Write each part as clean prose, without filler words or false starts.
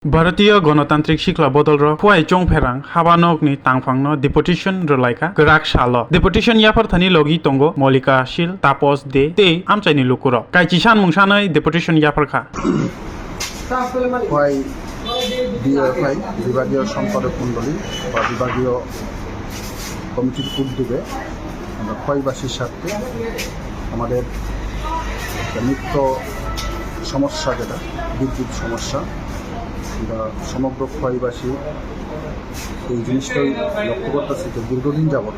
भारतीय गणतांत्रिक शिखला बदल हुआई चोंगफेरां हाबानकनि तांफांनो डिपुटेशन रलायखा गराक सालो डिपुटेशन याफारथानि लगी तंगो मलिका शिल तापस दे ते आमचाइनि लुकुर काइचिसान मुंसानै डिपुटेशन याफारखा हुआई ডিএফআই বিভাগীয় সম্পাদক মণ্ডলী বা বিভাগীয় কমিটির উদ্যোগে আমরা খোয়াইবাসীর স্বার্থে আমাদের নিত্য সমস্যা যেটা বিদ্যুৎ সমস্যা আমরা সমগ্র খোয়াইবাসী এই জিনিসটাই লক্ষ্য করতেছি যে দীর্ঘদিন যাবৎ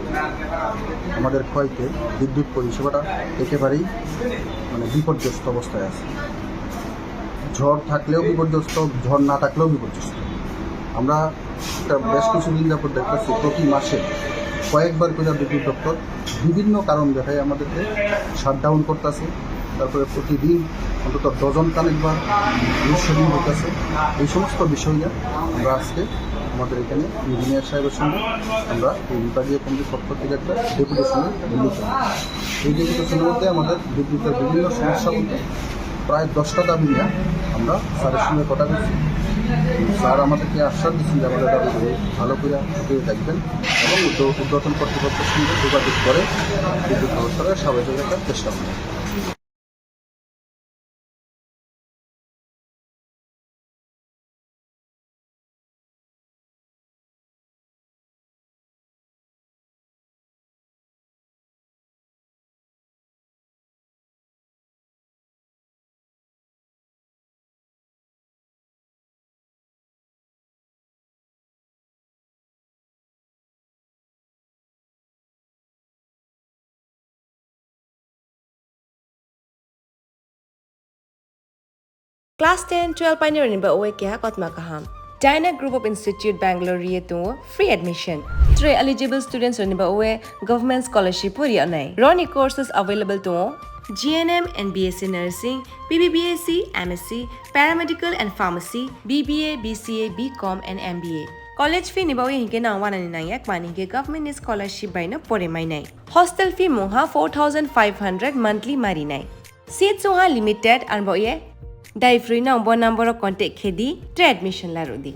আমাদের খোয়াইতে বিদ্যুৎ পরিষেবাটা একেবারেই বিপর্যস্ত অবস্থায় আছে। ঝড় থাকলেও বিপর্যস্ত, ঝড় না থাকলেও বিপর্যস্ত। আমরা বেশ কিছুদিন যাবত দেখতেছি প্রতি মাসে কয়েকবার করে বিদ্যুৎ দপ্তর বিভিন্ন কারণ দেখায় আমাদেরকে শাটডাউন করতেছে। তারপরে প্রতিদিন অন্তত ডজন কানেকবার লোডশেডিং হতেছে। এই সমস্ত বিষয় নিয়ে আমরা আজকে আমাদের এখানে ইঞ্জিনিয়ার সাহেবের সঙ্গে আমরা এই বিভাগীয় কমিটির পক্ষ থেকে একটা ডেপুটেশনে মিলিত। এই ডেপুটেশনের মধ্যে আমাদের বিদ্যুতের বিভিন্ন সমস্যা বলতে প্রায় 10টা দাবি নিয়ে আমরা স্যারের সঙ্গে কথা বলছি। স্যার আমাদেরকে আশ্বাস দিচ্ছেন যে আমাদের দাবিগুলো ভালো করে খুঁটিয়ে দেখবেন এবং উদ্বোধন কর্তৃপক্ষের সঙ্গে যোগাযোগ করে বিদ্যুৎ ব্যবস্থাকে স্বাভাবিক রাখার চেষ্টা করবেন। Class 10-12 pioneering ba uwe kya kotma kaham. Dyna Group of Institute Bangalore to free admission. 3 eligible students ni ba uwe government scholarship puri anai. Roni courses available to GNM and BSc Nursing, BBBSc, MSc, Paramedical and Pharmacy, BBA, BCA, BCom and MBA. College fee ni ba uwe hinke na wana ni nai yak mani ke government scholarship by na pore mai nai. Hostel fee moha 4,500 monthly mari nai. Seats soha limited and ba uwe Dai free na number contact khedi admission la rodi.